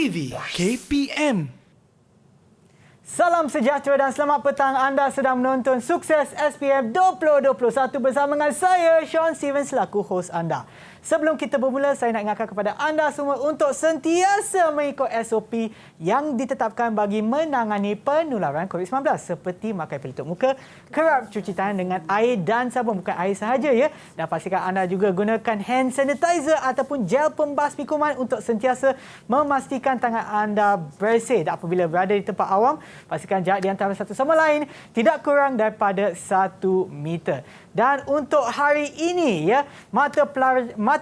TV KPM. Salam sejahtera dan selamat petang. Anda sedang menonton Sukses SPM 2021 bersama dengan saya, Sean Steven, selaku hos anda. Sebelum kita bermula, saya nak ingatkan kepada anda semua untuk sentiasa mengikut SOP yang ditetapkan bagi menangani penularan COVID-19 seperti memakai pelitup muka, kerap cuci tangan dengan air dan sabun, bukan air sahaja ya. Dan pastikan anda juga gunakan hand sanitizer ataupun gel pembasmi kuman untuk sentiasa memastikan tangan anda bersih. Dan apabila berada di tempat awam, pastikan jarak di antara satu sama lain tidak kurang daripada 1 meter. Dan untuk hari ini ya, mata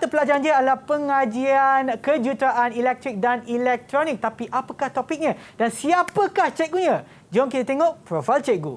pelajaran dia adalah pengajian kejuruteraan elektrik dan elektronik. Tapi apakah topiknya dan siapakah cikgunya? Jom kita tengok profil cikgu.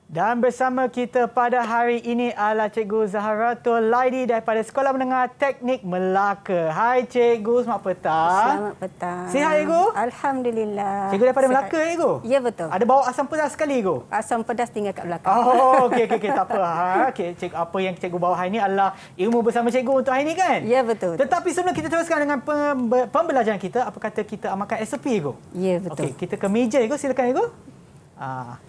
Dan bersama kita pada hari ini adalah Cikgu Zaharatul Laili daripada Sekolah Menengah Teknik Melaka. Hai Cikgu, selamat petang. Selamat petang. Sihat Cikgu? Alhamdulillah. Cikgu daripada Sihat. Melaka Cikgu? Ya betul. Ada bawa asam pedas sekali Cikgu? Asam pedas tinggal kat belakang. Oh, okey, tak apa. Cikgu, apa yang Cikgu bawa hari ini adalah ilmu bersama Cikgu untuk hari ini kan? Ya betul. Tetapi sebelum kita teruskan dengan pembelajaran kita, apa kata kita amalkan SOP Cikgu? Ya betul. Okey, kita ke meja Cikgu, silakan Cikgu.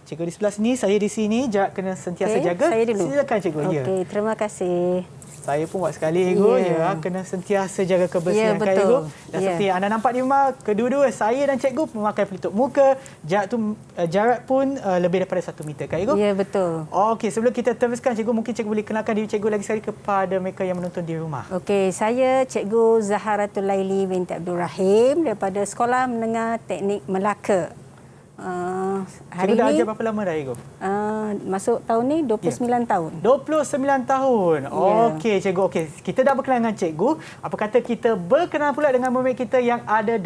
Cikgu di sebelah sini, saya di sini, jarak kena sentiasa jaga. Saya dulu. Silakan Cikgu. Okey, terima kasih. Saya pun buat sekali Cikgu, kena sentiasa jaga kebersihan kan Cikgu. Dan seperti yang anda nampak di rumah, kedua-dua saya dan Cikgu memakai pelitup muka, jarak pun lebih daripada 1 meter kan Cikgu? Ya betul. Okey, sebelum kita teruskan Cikgu, mungkin Cikgu boleh kenalkan diri Cikgu lagi sekali kepada mereka yang menonton di rumah. Okey, saya Cikgu Zaharatul Laili binti Abdul Rahim daripada Sekolah Menengah Teknik Melaka. Hari Cikgu dah ini ajar berapa lama dah Cikgu? masuk tahun ni 29 tahun. 29 tahun. Okey Cikgu. Okey, kita dah berkenalan dengan Cikgu. Apa kata kita berkenalan pula dengan murid kita yang ada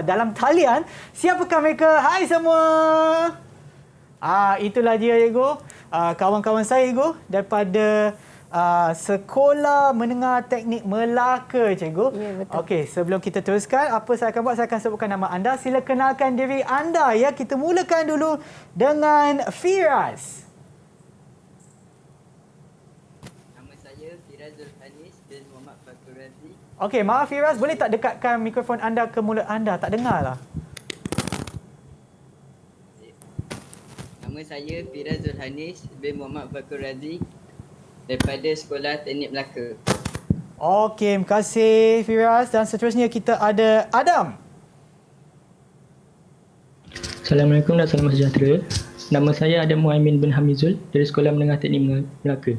dalam talian. Siapakah mereka? Hai semua. Itulah dia Cikgu. Kawan-kawan saya Cikgu daripada Sekolah Menengah Teknik Melaka Cikgu. Ya, betul. Okey, sebelum kita teruskan, apa saya akan buat? Saya akan sebutkan nama anda. Sila kenalkan diri anda ya. Kita mulakan dulu dengan Firas. Nama saya Firaz Zulhanis bin Muhammad Fakur Razi. Okey, maaf Firas, boleh tak dekatkan mikrofon anda ke mulut anda? Tak dengar lah. Nama saya Firaz Zulhanis bin Muhammad Fakur Razi daripada Sekolah Teknik Melaka. Okey, terima kasih Firas. Dan seterusnya kita ada Adam. Assalamualaikum dan salam sejahtera. Nama saya Adam Muhaimin bin Hamizul dari Sekolah Menengah Teknik Melaka.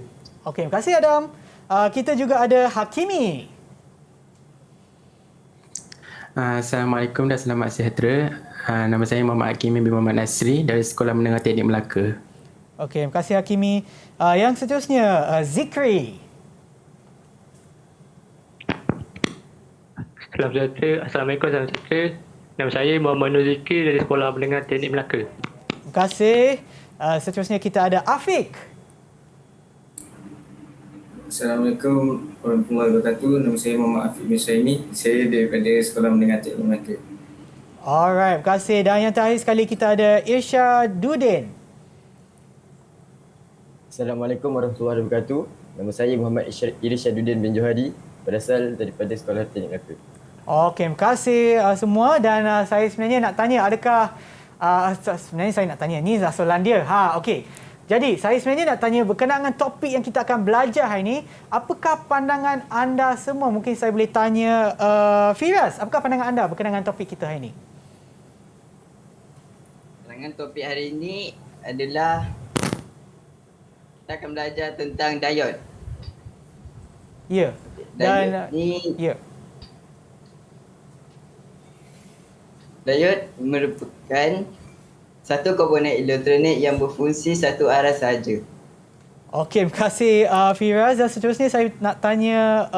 Okey, terima kasih Adam. Kita juga ada Hakimi. Assalamualaikum dan selamat sejahtera. Nama saya Muhammad Hakimi bin Muhammad Nasri dari Sekolah Menengah Teknik Melaka. Okey, terima kasih Hakimi. Yang seterusnya, Zikri. Salam sejahtera. Assalamualaikum, salam sejahtera. Nama saya Muhammad Nur Zikri dari Sekolah Menengah Teknik Melaka. Terima kasih. Seterusnya kita ada Afiq. Assalamualaikum warahmatullahi wabarakatuh. Nama saya Muhammad Afiq bin Saimi. Saya daripada Sekolah Menengah Teknik Melaka. Alright, terima kasih. Dan yang terakhir sekali kita ada Irsyaduddin. Assalamualaikum warahmatullahi wabarakatuh. Nama saya Muhammad Irsyaduddin bin Johari, berasal daripada Sekolah Teknik Melaka. Okey, terima kasih semua. Dan saya sebenarnya nak tanya, adakah sebenarnya saya nak tanya ni soalan dia. Okey. Jadi, saya sebenarnya nak tanya berkenaan dengan topik yang kita akan belajar hari ini. Apakah pandangan anda semua? Mungkin saya boleh tanya Firas, apakah pandangan anda berkenaan dengan topik kita hari ini? Pandangan topik hari ini adalah kita akan belajar tentang diode. Ya. Dan ya. Diode merupakan satu komponen elektronik yang berfungsi satu arah sahaja. Okey, terima kasih Firaz. Dan seterusnya saya nak tanya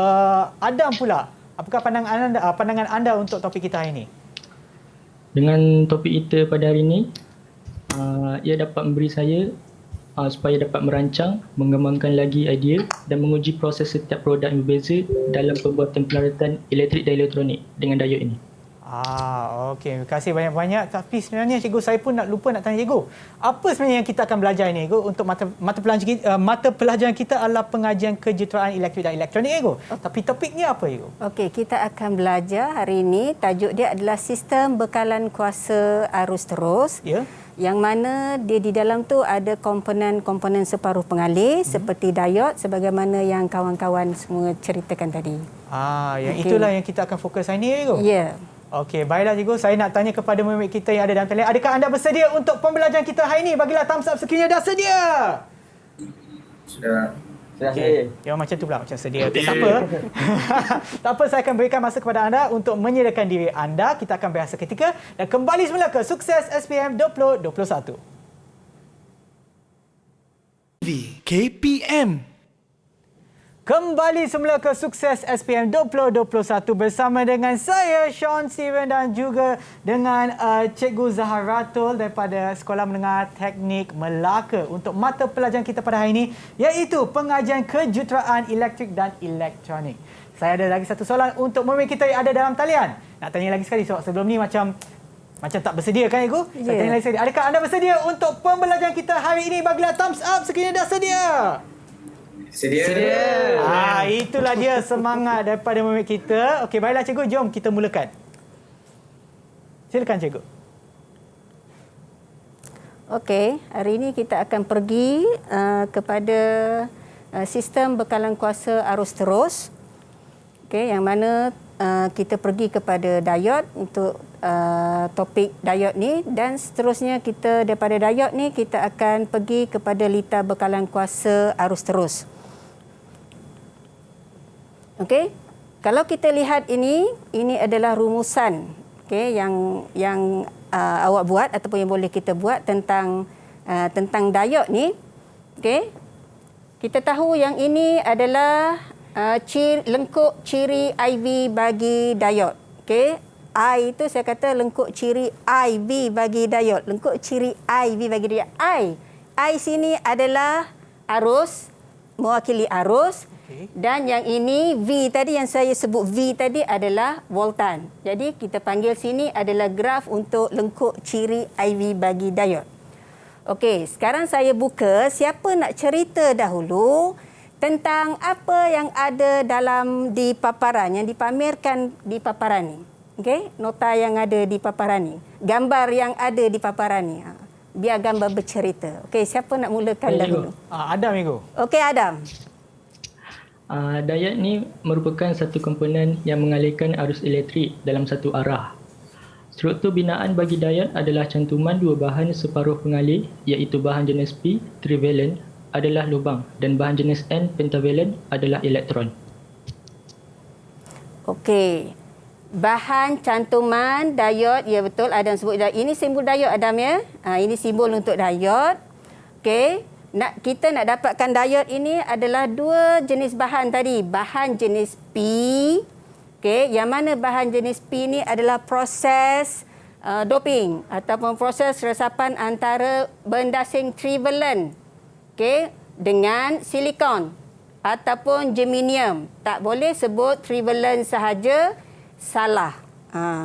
Adam pula. Apakah pandangan anda untuk topik kita hari ini? Dengan topik kita pada hari ini, ia dapat memberi saya supaya dapat merancang, mengembangkan lagi idea dan menguji proses setiap produk yang berbeza dalam pembuatan peralatan elektrik dan elektronik dengan diod ini. Okey. Terima kasih banyak-banyak. Tapi sebenarnya cikgu, saya pun lupa nak tanya cikgu. Apa sebenarnya yang kita akan belajar ini, cikgu? Untuk mata pelajaran kita adalah pengajian kejuruteraan elektrik dan elektronik, cikgu. Tapi topiknya apa, cikgu? Okey, kita akan belajar hari ini. Tajuk dia adalah sistem bekalan kuasa arus terus. Ya. Yang mana dia di dalam tu ada komponen-komponen separuh pengalih seperti diod sebagaimana yang kawan-kawan semua ceritakan tadi. Yang itulah yang kita akan fokus hari ini, cikgu. Ya. Okey, baiklah cikgu. Saya nak tanya kepada murid kita yang ada dalam talian. Adakah anda bersedia untuk pembelajaran kita hari ini? Bagilah thumbs up sekiranya dah sedia. Sudah. Okey. Ya, macam tu pula, macam sedia. Tak apa. Tak apa, saya akan berikan masa kepada anda untuk menyediakan diri anda. Kita akan berehat seketika dan kembali semula ke Sukses SPM 2021. KPM. Kembali semula ke Sukses SPM 2021 bersama dengan saya, Sean Steven, dan juga dengan Cikgu Zaharatul daripada Sekolah Menengah Teknik Melaka untuk mata pelajaran kita pada hari ini, iaitu pengajian kejuruteraan elektrik dan elektronik. Saya ada lagi satu soalan untuk murid kita yang ada dalam talian. Nak tanya lagi sekali sebab sebelum ni macam tak bersedia kan, Cikgu? Saya tanya lagi sekali. Adakah anda bersedia untuk pembelajaran kita hari ini? Bagilah thumbs up sekiranya dah sedia. Sedia. Itulah dia semangat daripada murid kita. Okey, baiklah cikgu, jom kita mulakan. Silakan cikgu. Okey, hari ini kita akan pergi kepada sistem bekalan kuasa arus terus. Okey, yang mana kita pergi kepada diod untuk topik diod ni, dan seterusnya kita daripada diod ni kita akan pergi kepada litar bekalan kuasa arus terus. Okey, kalau kita lihat ini adalah rumusan, okey, yang awak buat ataupun yang boleh kita buat tentang diod ni. Okey, kita tahu yang ini adalah lengkuk ciri IV bagi diod. Okey, I itu saya kata lengkuk ciri IV bagi diod. Lengkuk ciri IV bagi diod. I sini adalah arus, mewakili arus. Dan yang ini V tadi, yang saya sebut V tadi adalah voltan. Jadi kita panggil sini adalah graf untuk lengkuk ciri IV bagi diod. Okey, sekarang saya buka. Siapa nak cerita dahulu tentang apa yang ada di paparan, yang dipamerkan di paparan ni? Okey, nota yang ada di paparan ni, gambar yang ada di paparan ni. Biar gambar bercerita. Okey, siapa nak mulakan dahulu? Adam, Cikgu. Okey, Adam. Diod ni merupakan satu komponen yang mengalirkan arus elektrik dalam satu arah. Struktur binaan bagi diod adalah cantuman dua bahan separuh pengalir, iaitu bahan jenis P, trivalent, adalah lubang, dan bahan jenis N, pentavalent, adalah elektron. Okey. Bahan cantuman diod, ya betul, Adam sebut diod. Ini simbol diod, Adam, ya. Ini simbol untuk diod. Okey. Kita nak dapatkan diod ini adalah dua jenis bahan tadi. Bahan jenis P, okey, yang mana bahan jenis P ni adalah proses doping ataupun proses resapan antara bendasing trivalent, okey, dengan silikon ataupun germanium. Tak boleh sebut trivalent sahaja, salah.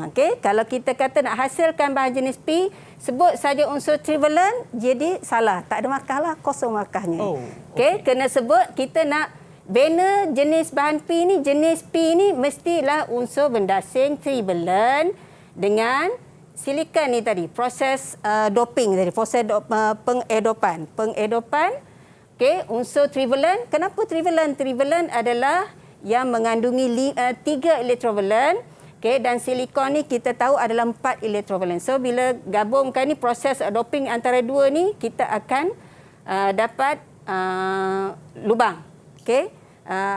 Okey, kalau kita kata nak hasilkan bahan jenis P, sebut saja unsur trivalent, jadi salah. Tak ada markah lah, kosong markahnya. Okey, kena sebut kita nak bina jenis bahan P ni, jenis P ni mestilah unsur bendasing trivalent dengan silikon ni tadi. Proses doping tadi, proses pengedopan. Okey, unsur trivalent. Kenapa trivalent? Trivalent adalah yang mengandungi 3 elektrovalent. Okay, dan silikon ni kita tahu adalah 4 elektrovalent. So bila gabungkan ni proses doping antara dua ni, kita akan dapat lubang. Okay,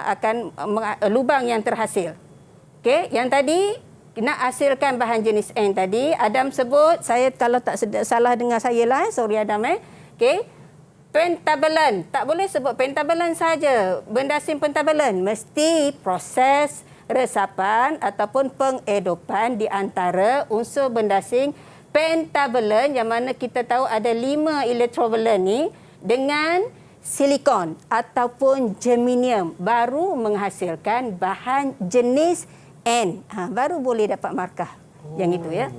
akan lubang yang terhasil. Okay, yang tadi nak hasilkan bahan jenis N tadi, Adam sebut, saya kalau tak salah dengar saya lah, sorry Adam. Okay, pentavalent. Tak boleh sebut pentavalent saja, bendasing pentavalent. Mesti proses resapan ataupun pengedopan di antara unsur bendasing pentavalent yang mana kita tahu ada 5 electrovalent ni dengan silikon ataupun germanium baru menghasilkan bahan jenis N. Baru boleh dapat markah yang itu ya.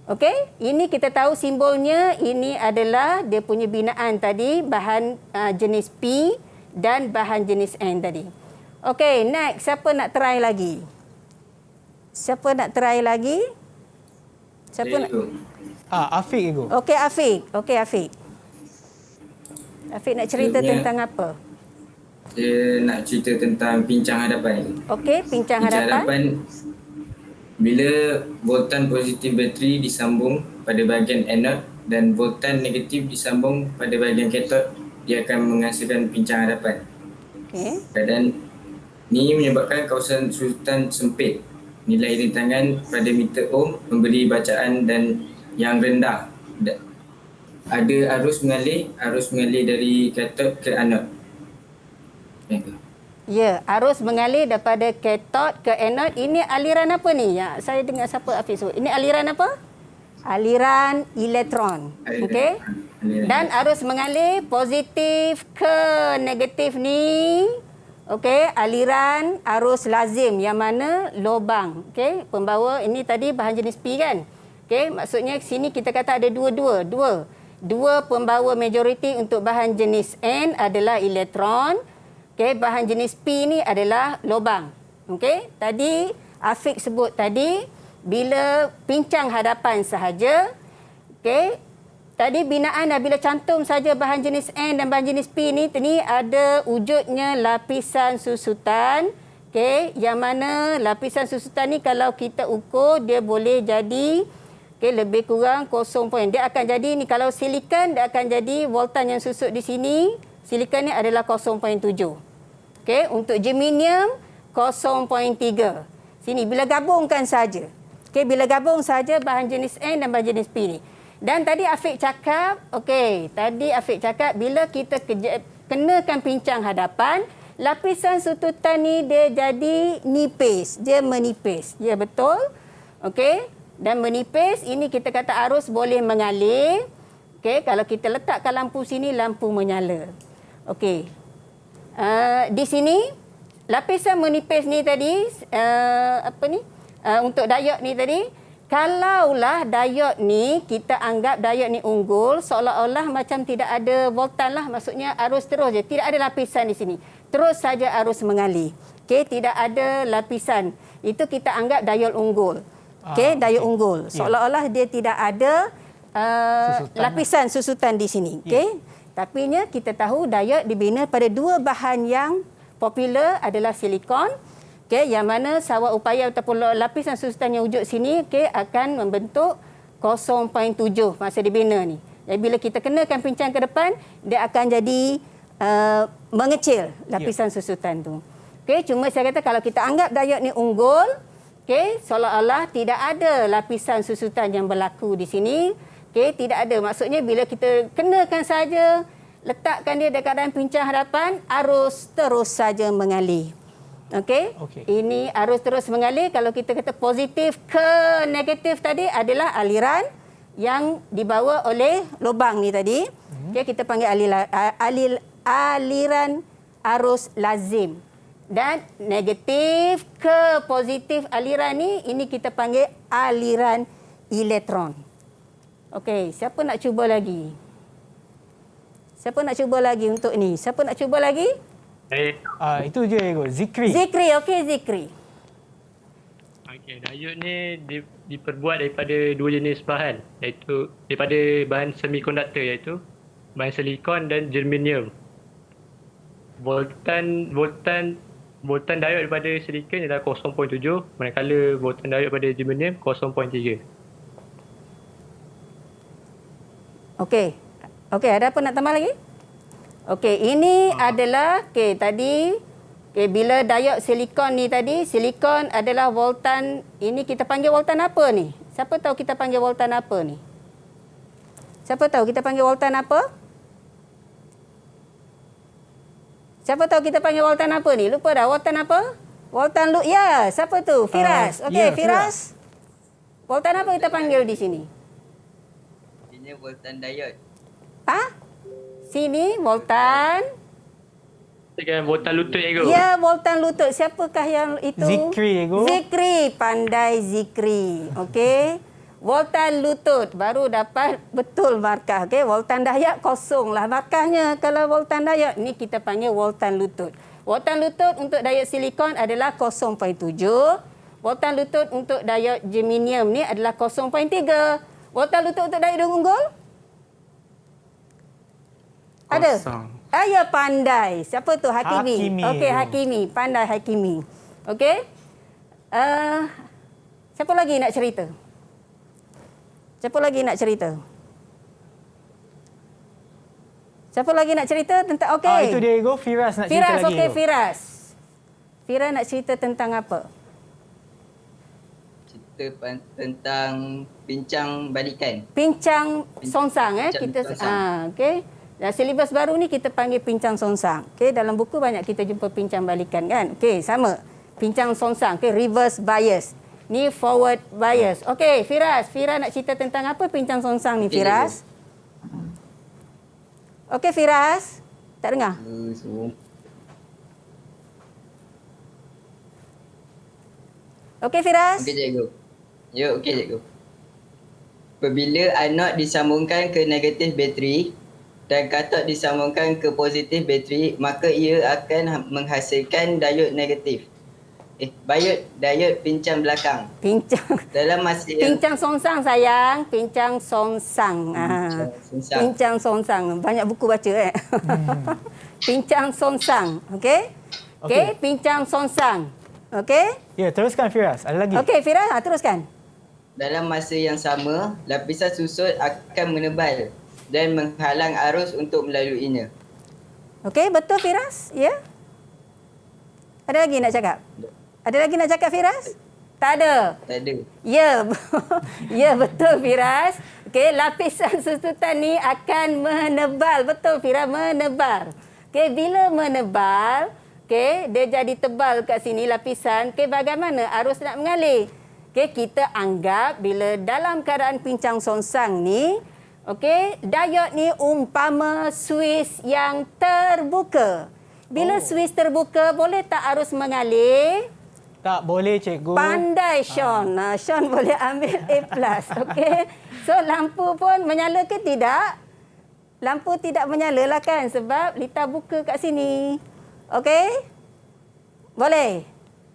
Okey, ini kita tahu simbolnya, ini adalah dia punya binaan tadi, bahan jenis P dan bahan jenis N tadi. Okey, next, siapa nak try lagi? Siapa nak try lagi? Siapa nak? Afiq Ibu. Okey, Afiq. Okey, Afiq. Afiq nak cerita tentang apa? Saya nak cerita tentang pincang hadapan. Okey, pincang hadapan. Bila voltan positif bateri disambung pada bahagian anode dan voltan negatif disambung pada bahagian kathod, dia akan menghasilkan pincang hadapan. Okey. Keadaan ini menyebabkan kawasan susutan sempit. Nilai rintangan pada meter ohm memberi bacaan dan yang rendah. Ada arus mengalir dari kathod ke anode. Ya, arus mengalir daripada kathod ke anode. Ini aliran apa ni? Ya, saya dengar siapa Afiq sebut. Ini aliran apa? Aliran elektron. Okey. Dan arus mengalir positif ke negatif ni. Okey, aliran arus lazim yang mana lubang. Okey, pembawa ini tadi bahan jenis P kan? Okey, maksudnya sini kita kata ada dua pembawa majoriti untuk bahan jenis N adalah elektron. Okey, bahan jenis P ni adalah lubang. Okey, tadi Afiq sebut tadi bila pincang hadapan sahaja. Okey, tadi binaan bila cantum saja bahan jenis N dan bahan jenis P ni ada wujudnya lapisan susutan. Okey, yang mana lapisan susutan ni kalau kita ukur dia boleh jadi lebih kurang 0. Dia akan jadi ni kalau silikon dia akan jadi voltan yang susut di sini. Silikon ni adalah 0.7. Okey, untuk germanium 0.3. Sini bila gabungkan saja. Okey, bila gabung saja bahan jenis N dan bahan jenis P ni. Dan tadi Afiq cakap, bila kita kenakan pincang hadapan, lapisan sututan ni dia jadi nipis, dia menipis. Ya, betul? Okey, dan menipis ini kita kata arus boleh mengalir. Okey, kalau kita letakkan lampu sini, lampu menyala. Okey. Di sini lapisan menipis ni tadi untuk diod ni tadi, kalaulah diod ni kita anggap diod ni unggul, seolah-olah macam tidak ada voltan lah, maksudnya arus terus je, tidak ada lapisan di sini, terus saja arus mengalir. Okey, tidak ada lapisan, itu kita anggap diod unggul. Okey, diod unggul, seolah-olah dia tidak ada lapisan susutan di sini. Okey. Tapinya kita tahu diod dibina pada dua bahan yang popular adalah silikon, okey, yang mana sawar upaya ataupun lapisan susutan yang wujud sini akan membentuk 0.7 masa dibina ni. Jadi bila kita kenakan pincang ke depan, dia akan jadi mengecil lapisan susutan tu. Okey, cuma saya kata kalau kita anggap diod ni unggul, okey, seolah-olah tidak ada lapisan susutan yang berlaku di sini. Okey, tidak ada. Maksudnya bila kita kenakan saja, letakkan dia dekat dalam pincang hadapan, arus terus saja mengalir. Okey? Ini arus terus mengalir. Kalau kita kata positif ke negatif tadi adalah aliran yang dibawa oleh lubang ni tadi. Okey, kita panggil aliran arus lazim. Dan negatif ke positif aliran ni, ini kita panggil aliran elektron. Okey, siapa nak cuba lagi? Siapa nak cuba lagi untuk ni? Siapa nak cuba lagi? Itu je, Zikri. Zikri, okey Zikri. Okey, diod ni diperbuat daripada dua jenis bahan, iaitu daripada bahan semikonduktor, iaitu bahan silikon dan germanium. Voltan diod daripada silikon adalah 0.7, manakala voltan diod daripada germanium 0.3. Okey. Okey, ada apa nak tambah lagi? Okey, ini adalah tadi bila diod silikon ni tadi, silikon adalah voltan, ini kita panggil voltan apa ni? Siapa tahu kita panggil voltan apa ni? Siapa tahu kita panggil voltan apa? Siapa tahu kita panggil voltan apa ni? Lupa dah voltan apa? Voltan ya, siapa tu? Firas. Okey, ya, Firas. Voltan apa kita panggil di sini? Ini voltan diode. Sini voltan. Dengan voltan lutut cikgu. Ya, voltan lutut. Siapakah yang itu? Zikri, cikgu. Zikri, pandai Zikri. Okey. Voltan lutut baru dapat betul markah. Okey, voltan diode kosonglah markahnya. Kalau voltan diode ni kita panggil voltan lutut. Voltan lutut untuk diode silikon adalah 0.7. Voltan lutut untuk diode germanium ni adalah 0.3. Voltan lutut untuk diode unggul? Ada? Kosong. Ya, pandai. Siapa tu? Hakimi. Hakimi. Okey, Hakimi. Pandai Hakimi. Okey. Siapa lagi nak cerita? Siapa lagi nak cerita? Siapa lagi nak cerita tentang... Okey. Itu dia, Ego. Firas nak cerita Firas, lagi. okey, Ego. Firas. Firas nak cerita tentang apa? Cerita tentang bincang balikan. Pincang songsang Pincang kita songsang. okey. Dan silibus baru ni kita panggil pincang songsang. Okey, dalam buku banyak kita jumpa pincang balikan kan? Okey, sama. Pincang songsang, okey, reverse bias. Ni forward bias. Okey, Firas nak cerita tentang apa pincang songsang ni, Firas? Okey, Firas. Tak dengar? Okey, Firas. Okey cikgu. Ya, okey cikgu. Apabila anode disambungkan ke negatif bateri dan katod disambungkan ke positif bateri, maka ia akan menghasilkan diode negatif. Diode pincang belakang. Pincang. Dalam masa yang Pincang songsang sayang, pincang songsang. songsang. Pincang songsang. Banyak buku baca Pincang songsang, okey? Okey, pincang songsang. Okey? Ya, teruskan Firas. Ada lagi? Okey, Firas, teruskan. Dalam masa yang sama, lapisan susut akan menebal dan menghalang arus untuk melaluinya. Okey, betul Firas? Ya? Ada lagi nak cakap? Ada lagi nak cakap Firas? Tak ada. Tak ada. Ya, ya betul Firas. Okey, lapisan susutan ni akan menebal. Betul Firas, menebal. Okey, bila menebal, okey, dia jadi tebal kat sini lapisan. Okey, bagaimana arus nak mengalir? Okey, kita anggap bila dalam keadaan pincang songsang ni, okey, diode ni umpama suis yang terbuka. Bila suis terbuka, boleh tak arus mengalir? Tak boleh, cikgu. Pandai Sean. Sean boleh ambil A+. Okey. So lampu pun menyala ke tidak? Lampu tidak menyala lah kan sebab litar buka kat sini. Okey? Boleh?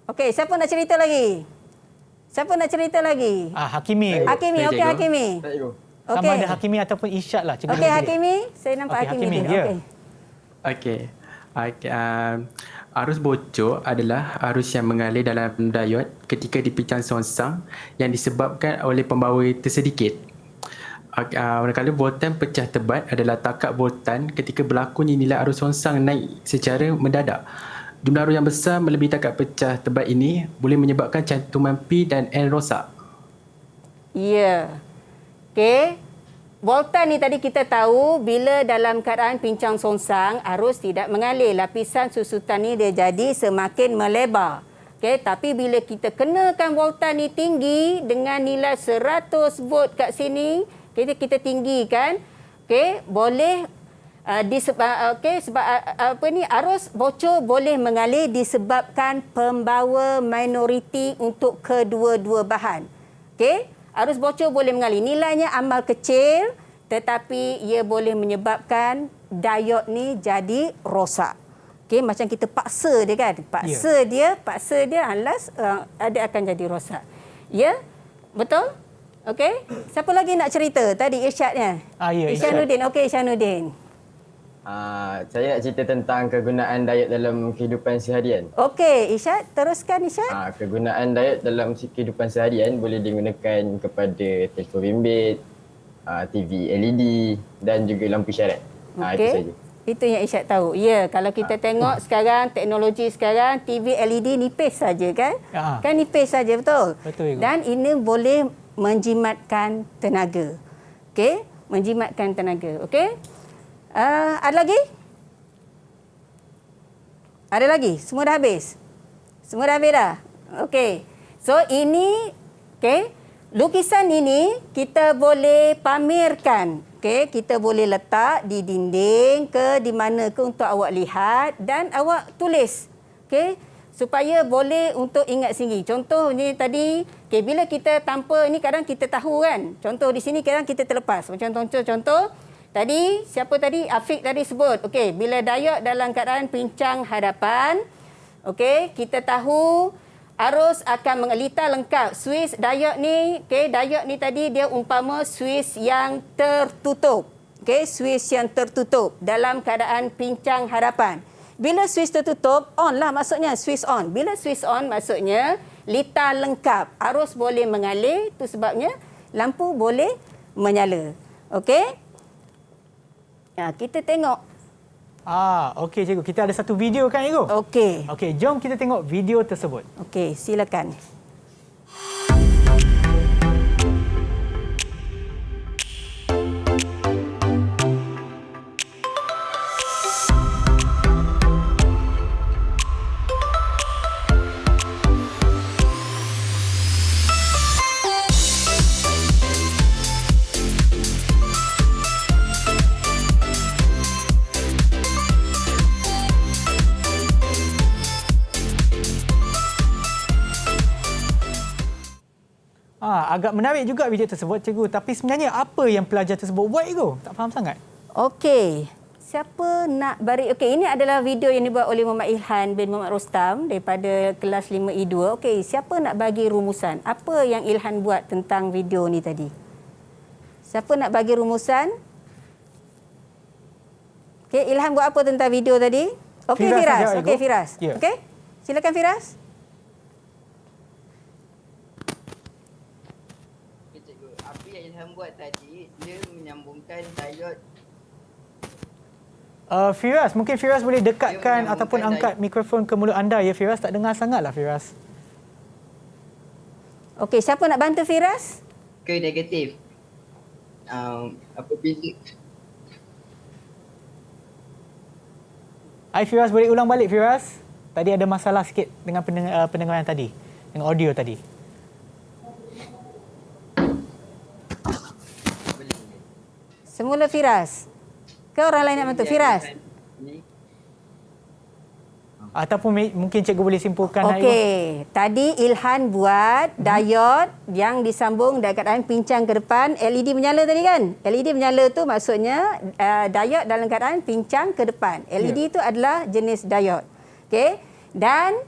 Okey, siapa nak cerita lagi? Siapa nak cerita lagi? Hakimi. Hakimi, okey Hakimi. Tak, Cikgu. Sama Okey. ada Hakimi ataupun Irsyad lah. Cikgu Okey boleh pilih. Hakimi, saya nampak Okey, Hakimi. Hakimi, ya. Okey. Okey. Arus bocor adalah arus yang mengalir dalam diode ketika di pincang songsang yang disebabkan oleh pembawa tersedikit. Manakala voltan pecah tebat adalah takak voltan ketika berlakunya nilai arus songsang naik secara mendadak. Jumlah arus yang besar melebihi takak pecah tebat ini boleh menyebabkan cantuman P dan N rosak. Ya. Okey. Voltan ni tadi kita tahu bila dalam keadaan pincang songsang arus tidak mengalir. Lapisan susutan ni dia jadi semakin melebar. Okey, tapi bila kita kenakan voltan ni tinggi dengan nilai 100 volt kat sini, kita tinggikan, okey, boleh arus bocor boleh mengalir disebabkan pembawa minoriti untuk kedua-dua bahan. Okey? Arus bocor boleh mengalir. Nilainya amal kecil tetapi ia boleh menyebabkan diode ni jadi rosak. Okey, macam kita paksa dia kan. Paksa dia alas ada akan jadi rosak. Ya? Betul? Okey. Siapa lagi nak cerita? Tadi Irsyadnya. Ya, Isyanuddin. Okey, Isyanuddin. Saya nak cerita tentang kegunaan diode dalam kehidupan seharian. Okey, Irsyad, teruskan Irsyad. Kegunaan diode dalam kehidupan seharian boleh digunakan kepada telefon bimbit, TV LED dan juga lampu isyarat. Itu saja. Itu yang Irsyad tahu. Ya, kalau kita tengok sekarang, teknologi sekarang, TV LED nipis saja kan? Kan nipis saja, betul? Betul, Ibu. Dan ini boleh menjimatkan tenaga. Okey? Menjimatkan tenaga. Okey? Ada lagi? Ada lagi? Semua dah habis? Semua dah habis dah? Okey. So ini, okey, lukisan ini kita boleh pamerkan. Okey, kita boleh letak di dinding ke di mana ke untuk awak lihat dan awak tulis. Okey, supaya boleh untuk ingat sendiri. Contoh ni tadi, okey, bila kita tanpa ni kadang kita tahu kan. Contoh di sini kadang kita terlepas. Macam contoh tadi, siapa tadi? Afiq tadi sebut. Okey, bila diod dalam keadaan pincang hadapan, okey, kita tahu arus akan mengelita lengkap. Suis diod ni, okey, diod ni tadi dia umpama suis yang tertutup. Okey, suis yang tertutup dalam keadaan pincang hadapan. Bila suis tertutup, on lah maksudnya, suis on. Bila suis on maksudnya lita lengkap. Arus boleh mengalir, itu sebabnya lampu boleh menyala. Okey? Kita tengok. Okey cikgu, kita ada satu video kan cikgu? Okey. Okey, jom kita tengok video tersebut. Okey, silakan. Agak menarik juga video tersebut cikgu, tapi sebenarnya apa yang pelajar tersebut buat cikgu? Tak faham sangat. Okey. Siapa nak bari? Okey, ini adalah video yang dibuat oleh Muhammad Ilhan bin Muhammad Rostam daripada kelas 5E2. Okey, siapa nak bagi rumusan? Apa yang Ilhan buat tentang video ni tadi? Siapa nak bagi rumusan? Okey, Ilhan buat apa tentang video tadi? Okey, Firas. Okey, Firas. Yeah. Okey. Silakan Firas. Apa yang Ilham buat tadi, dia menyambungkan diod. Firas, mungkin Firas boleh dekatkan ataupun angkat mikrofon ke mulut anda ya Firas. Tak dengar sangatlah Firas. Okey, siapa nak bantu Firas? Ke negatif. Apabila Firas boleh ulang balik Firas. Tadi ada masalah sikit dengan pendengaran tadi, dengan audio tadi. Semula Firas. Ke orang lain nak bantu? Firas. Ataupun mungkin cikgu boleh simpulkan. Okey, tadi Ilhan buat diod yang disambung dengan keadaan pincang ke depan, LED menyala tadi kan? LED menyala tu maksudnya diod dalam keadaan pincang ke depan. LED itu adalah jenis diod. Okey. Dan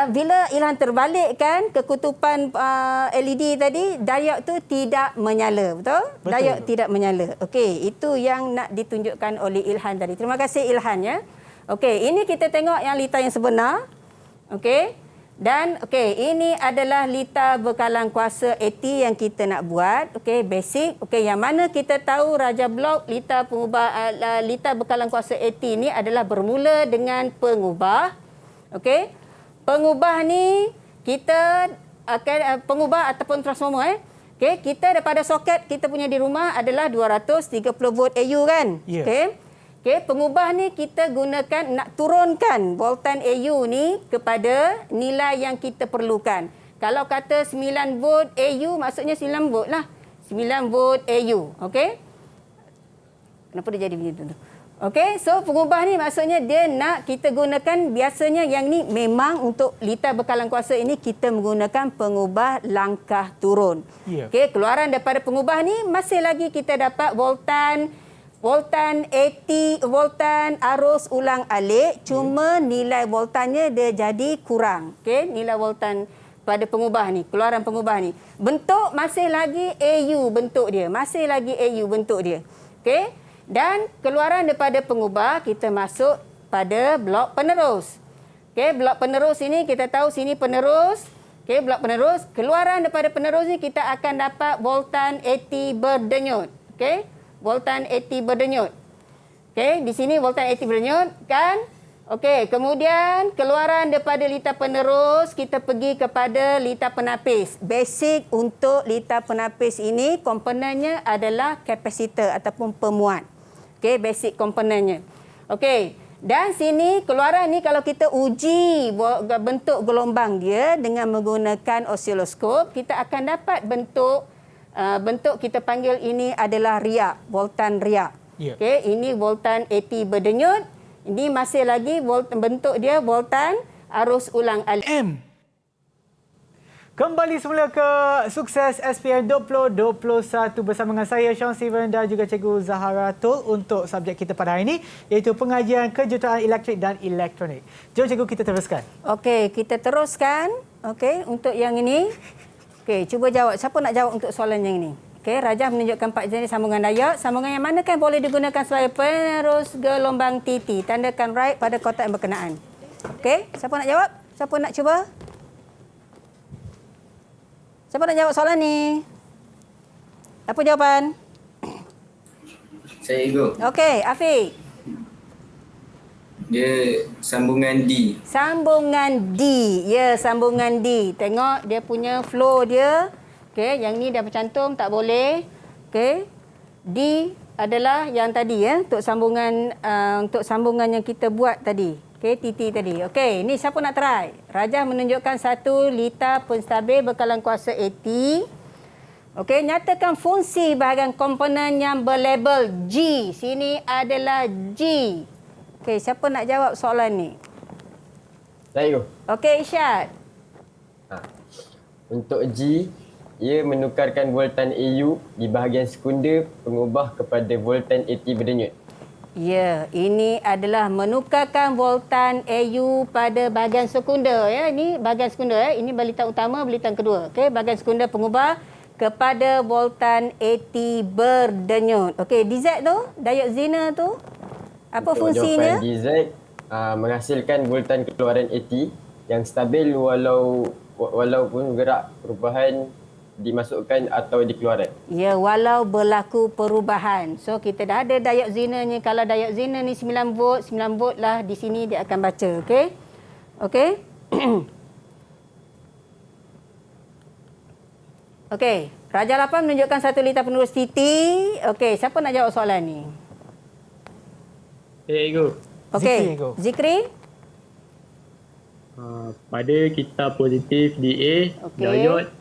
bila Ilhan terbalikkan kekutupan LED tadi, diod tu tidak menyala, betul? Diod tidak menyala. Okey, itu yang nak ditunjukkan oleh Ilhan tadi. Terima kasih Ilhan ya. Okey, ini kita tengok yang lita yang sebenar. Okey. Dan okey, ini adalah lita bekalan kuasa AT yang kita nak buat. Okey, basic. Okey, yang mana kita tahu Raja Blok lita pengubah lita bekalan kuasa AT ni adalah bermula dengan pengubah. Okey. Pengubah ni kita akan pengubah ataupun transformer Okey, kita daripada soket kita punya di rumah adalah 230 volt AU kan? Yeah. Okey. Okey, pengubah ni kita gunakan nak turunkan voltan AU ni kepada nilai yang kita perlukan. Kalau kata 9 volt AU maksudnya 9 volt lah. 9 volt AU. Okey. Kenapa dia jadi begitu tu? Okey, so pengubah ni maksudnya dia nak kita gunakan biasanya yang ni memang untuk lita bekalan kuasa ini kita menggunakan pengubah langkah turun. Yeah. Okey, keluaran daripada pengubah ni masih lagi kita dapat voltan AT, voltan arus ulang alik, cuma nilai voltannya dia jadi kurang. Okey, nilai voltan pada pengubah ni, keluaran pengubah ni. Bentuk masih lagi AU bentuk dia, masih lagi AU bentuk dia. Okey. Dan keluaran daripada pengubah kita masuk pada blok penerus. Okey, blok penerus ini kita tahu sini penerus. Okey, blok penerus, keluaran daripada penerus ni kita akan dapat voltan AT berdenyut. Okey, voltan AT berdenyut. Okey, di sini voltan AT berdenyut kan? Okey, kemudian keluaran daripada lita penerus kita pergi kepada lita penapis. Basic untuk lita penapis ini komponennya adalah kapasitor ataupun pemuat. Okey, basic komponennya. Okey, Dan sini keluaran ni kalau kita uji bentuk gelombang dia dengan menggunakan osiloskop, kita akan dapat bentuk kita panggil ini adalah riak, voltan riak. Ya. Okey, ini voltan AT berdenyut. Ini masih lagi bentuk dia voltan arus ulang alik. Kembali semula ke Sukses SPM 2021 bersama dengan saya Sean Steven dan juga Cikgu Zahara Tul untuk subjek kita pada hari ini iaitu pengajian kejuruteraan elektrik dan elektronik. Jom Cikgu kita teruskan. Okey, kita teruskan. Okey, untuk yang ini. Okey, cuba jawab. Siapa nak jawab untuk soalan yang ini? Okey, Rajah menunjukkan 4 jenis sambungan diod. Sambungan yang mana kan boleh digunakan sebagai penerus gelombang TT. Tandakan right pada kotak yang berkenaan. Okey, siapa nak jawab? Siapa nak cuba? Siapa nak jawab soalan ni? Apa jawapan? Saya ego. Okey, Afiq. Dia sambungan D. Sambungan D. Ya, sambungan D. Tengok dia punya flow dia. Okey, yang ni dah bercantum, tak boleh. Okey. D adalah yang tadi ya, untuk sambungan yang kita buat tadi. Okey, TT tadi. Okey, ni siapa nak try? Rajah menunjukkan 1 liter penstabil berkalan kuasa AT. Okey, nyatakan fungsi bahagian komponen yang berlabel G. Sini adalah G. Okey, siapa nak jawab soalan ni? Saya. Okey, Isyad. Untuk G, ia menukarkan voltan AU di bahagian sekunder pengubah kepada voltan AT berdenyut. Ya, ini adalah menukarkan voltan AU pada bahagian sekunder ya. Ini bahagian sekunder ya. Ini balitan utama, balitan kedua. Okey, bahagian sekunder pengubah kepada voltan AT berdenyut. Okey, DZ tu, diod Zener tu. Apa Untuk fungsinya? jawapan DZ menghasilkan voltan keluaran AT yang stabil walaupun gerak perubahan dimasukkan atau dikeluarkan. Ya, walau berlaku perubahan. So, kita dah ada diod Zenernya. Kalau diod Zener ni 9 volt lah di sini dia akan baca. Okey? Okey? Okey. Raja 8 menunjukkan 1 liter penerus TT. Okey, siapa nak jawab soalan ni? Ego. Okey. Zikri? Pada kita positif DA, Okey. diod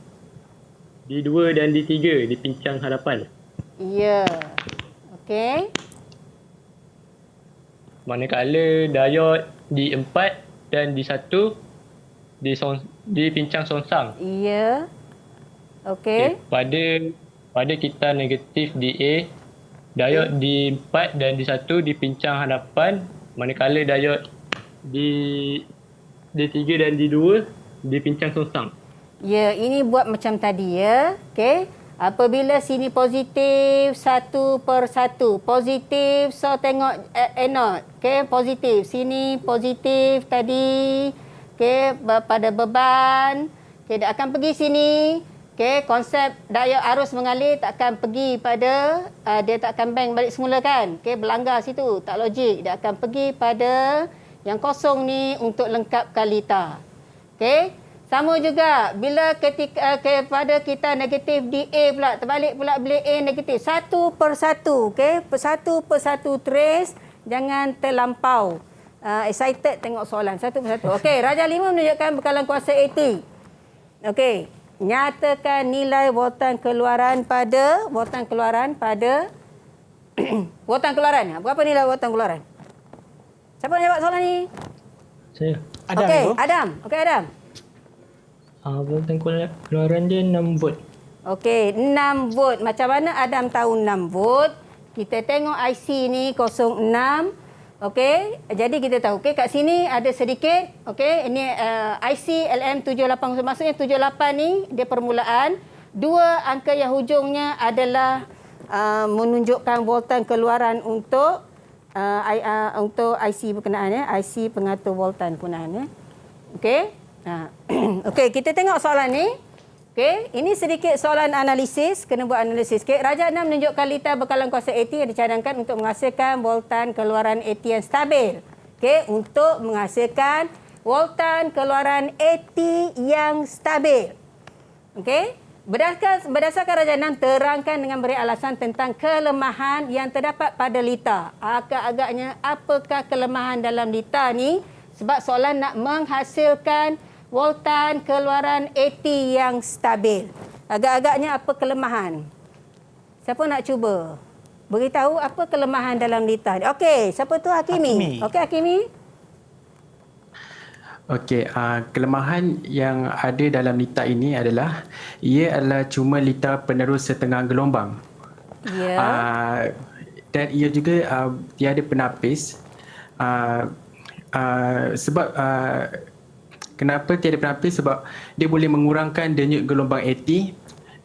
D2 dan D3 dipincang hadapan. Ya. Okey. Manakala diod D4 dan D1 dipincang songsang. Ya. Okey. Pada kita negatif DA, diod D4 dan D1 dipincang hadapan, manakala diod D3 dan D2 dipincang songsang. Ya, ini buat macam tadi ya. Okey. Apabila sini positif 1/1. Positif, so tengok anode. Okey, positif. Sini positif tadi. Okey, pada beban. Okey, dia akan pergi sini. Okey, konsep diod arus mengalir tak akan pergi pada dia tak akan bank balik semula kan. Okey, berlanggar situ, tak logik. Dia akan pergi pada yang kosong ni untuk lengkapkan liter. Okey. Sama juga bila ketika pada kita negatif DA pula, terbalik pula bila A negatif. 1/1, okey? 1/1 trace, jangan terlampau excited tengok soalan 1/1. Okey, Raja 5 menunjukkan bekalan kuasa AT. Okey, nyatakan nilai voltan keluaran pada voltan keluaran. Berapa nilai voltan keluaran? Siapa nak jawab soalan ni? Saya. Okey, Adam. Okey, Adam. Voltan keluaran dia 6 volt. Okey, 6 volt. Macam mana Adam tahu 6 volt? Kita tengok IC ni 06. Okey, jadi kita tahu. Okey, kat sini ada sedikit. Okey, ini IC LM78. Maksudnya 78 ni dia permulaan. 2 angka yang hujungnya adalah menunjukkan voltan keluaran untuk IC berkenaan ya. IC pengatur voltan penggunaan ya. Okey. Okey, kita tengok soalan ni. Okey, ini sedikit soalan analisis, kena buat analisis. Okey, Raja 6 menunjukkan liter bekalan kuasa AT yang dicadangkan untuk menghasilkan voltan keluaran AT yang stabil. Okey, untuk menghasilkan voltan keluaran AT yang stabil. Okey, Berdasarkan Raja 6 terangkan dengan beri alasan tentang kelemahan yang terdapat pada lita. Agak-agaknya apakah kelemahan dalam lita ni? Sebab soalan nak menghasilkan voltan keluaran AT yang stabil. Agak-agaknya apa kelemahan? Siapa nak cuba beritahu apa kelemahan dalam lita ni? Okey, siapa tu? Hakimi. Okey, Hakimi. Okey, kelemahan yang ada dalam lita ini adalah ia adalah cuma lita penerus setengah gelombang. Ya. Dan ia juga tiada penapis. Sebab kenapa tiada penapis? Sebab dia boleh mengurangkan denyut gelombang AT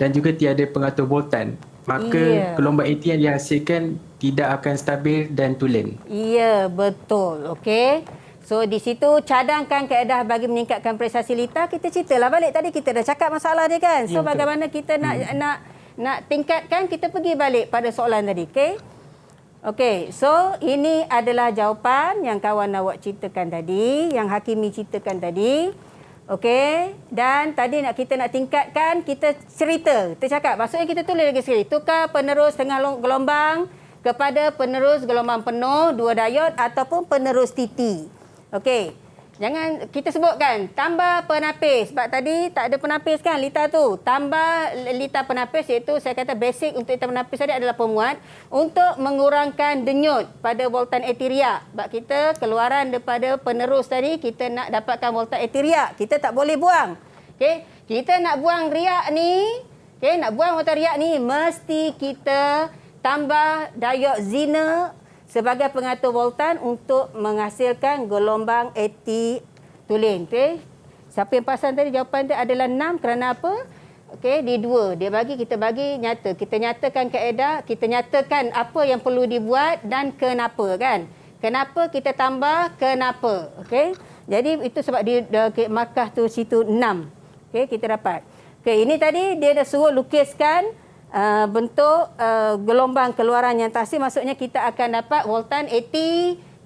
dan juga tiada pengatur voltan. Maka gelombang AT yang dihasilkan tidak akan stabil dan tulen. Ya, betul. Okey. So di situ cadangkan kaedah bagi meningkatkan prestasi lita. Kita ceritalah balik tadi, kita dah cakap masalah dia kan. So bagaimana kita nak tingkatkan, kita pergi balik pada soalan tadi. Okey. Okey, so ini adalah jawapan yang kawan awak ceritakan tadi, yang Hakimi ceritakan tadi. Okey, dan tadi kita nak tingkatkan, kita cerita, kita cakap. Maksudnya kita tulis lagi sekali. Tukar penerus tengah gelombang kepada penerus gelombang penuh, 2 diod ataupun penerus TT. Okey, jangan kita sebutkan tambah penapis. Sebab tadi tak ada penapis kan lita tu. Tambah lita penapis, iaitu saya kata basic untuk lita penapis tadi adalah pemuat untuk mengurangkan denyut pada voltan etiria. Sebab kita keluaran daripada penerus tadi, kita nak dapatkan voltan etiria. Kita tak boleh buang. Okey, kita nak buang riak ni, okey, nak buang voltan riak ni, mesti kita tambah diod Zener sebagai pengatur voltan untuk menghasilkan gelombang AT tulen. Okey. Siapa yang pasang tadi jawapan dia adalah 6 kerana apa? Okey, di 2. Dia bagi, kita bagi nyata. Kita nyatakan kaedah, kita nyatakan apa yang perlu dibuat dan kenapa kan. Kenapa kita tambah, kenapa. Okey. Jadi itu sebab dia markah tu situ 6. Okey, kita dapat. Okey, ini tadi dia dah suruh lukiskan bentuk gelombang keluaran yang tahsil, maksudnya kita akan dapat voltan AT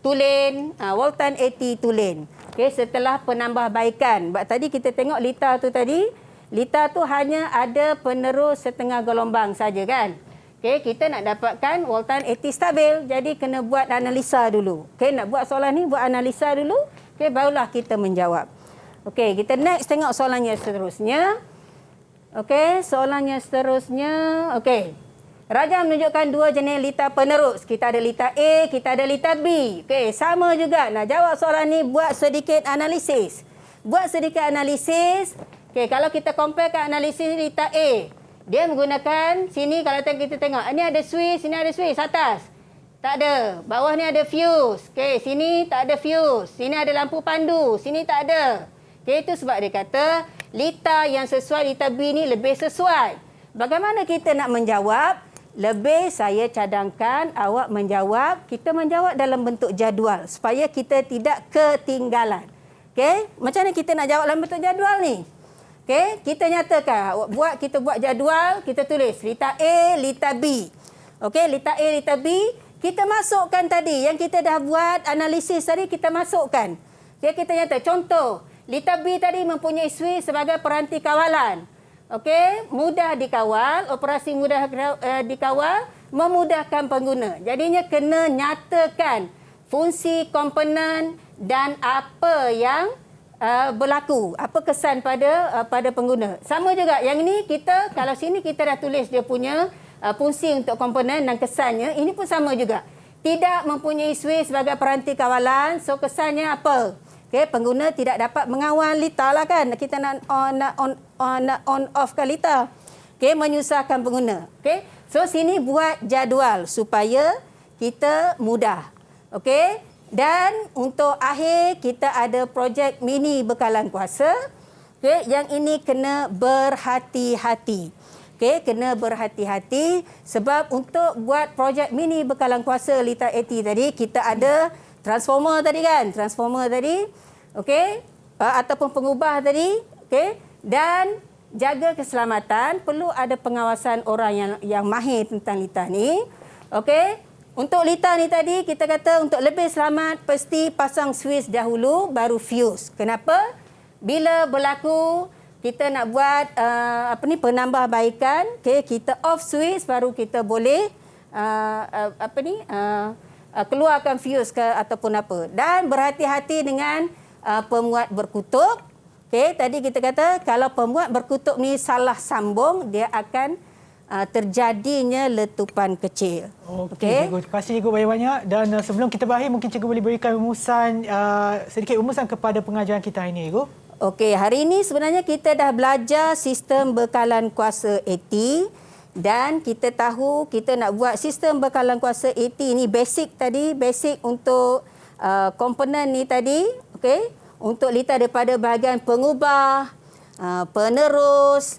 tulen, voltan AT tulen. Okey, setelah penambahbaikan. Sebab tadi kita tengok lita tu tadi, lita tu hanya ada penerus setengah gelombang saja kan. Okey, kita nak dapatkan voltan AT stabil, jadi kena buat analisa dulu. Okey, nak buat soalan ni buat analisa dulu. Okey, barulah kita menjawab. Okey, kita next tengok soalannya seterusnya. Okey, soalannya seterusnya. Okey. Raja menunjukkan 2 jenis lita penerus. Kita ada lita A, kita ada lita B. Okey, sama juga. Nak jawab soalan ni, buat sedikit analisis. Buat sedikit analisis. Okey, kalau kita comparekan analisis lita A, dia menggunakan sini, kalau kita tengok, ini ada switch, sini ada switch atas. Tak ada. Bawah ni ada fuse. Okey, sini tak ada fuse. Sini ada lampu pandu, sini tak ada. Okey, itu sebab dia kata lita yang sesuai, lita B ni lebih sesuai. Bagaimana kita nak menjawab? Lebih saya cadangkan awak menjawab, kita menjawab dalam bentuk jadual supaya kita tidak ketinggalan. Okey? Macam mana kita nak jawab dalam bentuk jadual ni? Okey? Kita nyatakan, kita buat jadual, kita tulis lita A, lita B. Okey, lita A, lita B, kita masukkan tadi yang kita dah buat analisis tadi, kita masukkan. Okey, kita nyata contoh lita B tadi mempunyai switch sebagai peranti kawalan. Okey, mudah dikawal, operasi mudah dikawal, memudahkan pengguna. Jadinya kena nyatakan fungsi komponen dan apa yang berlaku, apa kesan pada pengguna. Sama juga yang ini kita, kalau sini kita dah tulis dia punya fungsi untuk komponen dan kesannya, ini pun sama juga. Tidak mempunyai switch sebagai peranti kawalan, so kesannya apa? Okay, pengguna tidak dapat mengawal lita lah kan. Kita nak on off kan lita. Okay, menyusahkan pengguna. Okay, so sini buat jadual supaya kita mudah. Okay, dan untuk akhir kita ada projek mini bekalan kuasa. Okay, yang ini kena berhati-hati. Okay, kena berhati-hati sebab untuk buat projek mini bekalan kuasa lita AT tadi, kita ada transformer tadi kan, transformer tadi, okey, ataupun pengubah tadi, okey, dan jaga keselamatan, perlu ada pengawasan orang yang mahir tentang lita ni, okey. Untuk lita ni tadi kita kata untuk lebih selamat mesti pasang switch dahulu baru fuse. Kenapa? Bila berlaku kita nak buat penambahbaikan, okey, kita off switch baru kita boleh keluarkan fuse ke ataupun apa. Dan berhati-hati dengan pemuat berkutub. Okey, tadi kita kata kalau pemuat berkutub ni salah sambung, dia akan terjadinya letupan kecil. Okey, cikgu. Terima kasih cikgu banyak-banyak. Dan sebelum kita berakhir, mungkin cikgu boleh berikan sedikit rumusan kepada pengajaran kita hari ini, cikgu. Okey, hari ini sebenarnya kita dah belajar sistem bekalan kuasa AT dan kita tahu kita nak buat sistem bekalan kuasa AT ni basic tadi, basic untuk komponen ni tadi, okey, untuk litar daripada bahagian pengubah, penerus,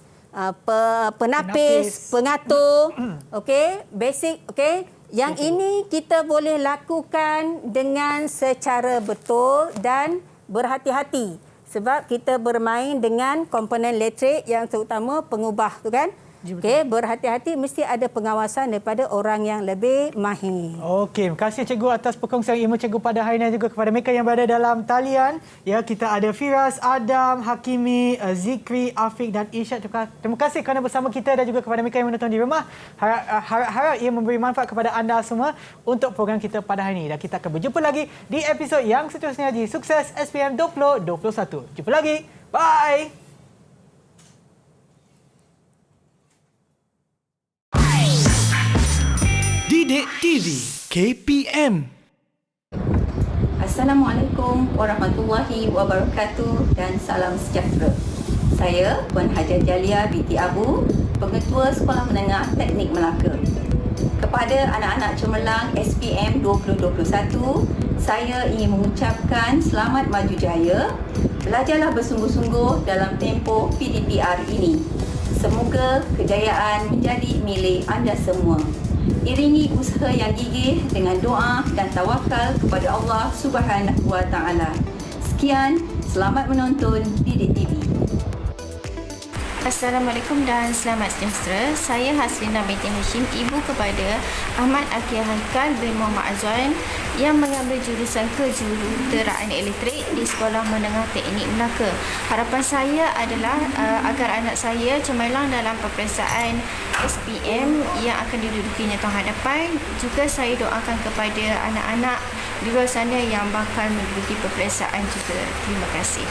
penapis, pengatur, okey, basic, okey. Yang ini kita boleh lakukan dengan secara betul dan berhati-hati. Sebab kita bermain dengan komponen elektrik yang terutama pengubah tu kan. Okey, berhati-hati, mesti ada pengawasan daripada orang yang lebih mahir. Okey, terima kasih cikgu atas perkongsian ilmu cikgu pada hari ini, juga kepada mereka yang berada dalam talian. Ya, kita ada Firas, Adam, Hakimi, Zikri, Afiq dan Irsyad. Terima kasih kerana bersama kita dan juga kepada mereka yang menonton di rumah. Harap ia memberi manfaat kepada anda semua untuk program kita pada hari ini. Dan kita akan berjumpa lagi di episod yang seterusnya di Sukses SPM 2021. Jumpa lagi. Bye. Didik TV KPM. Assalamualaikum warahmatullahi wabarakatuh dan salam sejahtera. Saya Puan Hajar Jalia binti Abu, Pengetua Sekolah Menengah Teknik Melaka. Kepada anak-anak cemerlang SPM 2021, saya ingin mengucapkan selamat maju jaya. Belajarlah bersungguh-sungguh dalam tempoh PDPR ini. Semoga kejayaan menjadi milik anda semua. Iringi usaha yang gigih dengan doa dan tawakal kepada Allah Subhanahu wa Ta'ala. Sekian, selamat menonton Didik TV. Assalamualaikum dan selamat sejahtera. Saya Haslina binti Hashim, ibu kepada Ahmad Akil Haikal bin Muhammad Azwan yang mengambil jurusan kejuruteraan elektrik di Sekolah Menengah Teknik Melaka. Harapan saya adalah agar anak saya cemerlang dalam peperiksaan SPM yang akan didudukinya tahun hadapan. Juga saya doakan kepada anak-anak di luar sana yang bakal menduduki peperiksaan juga. Terima kasih.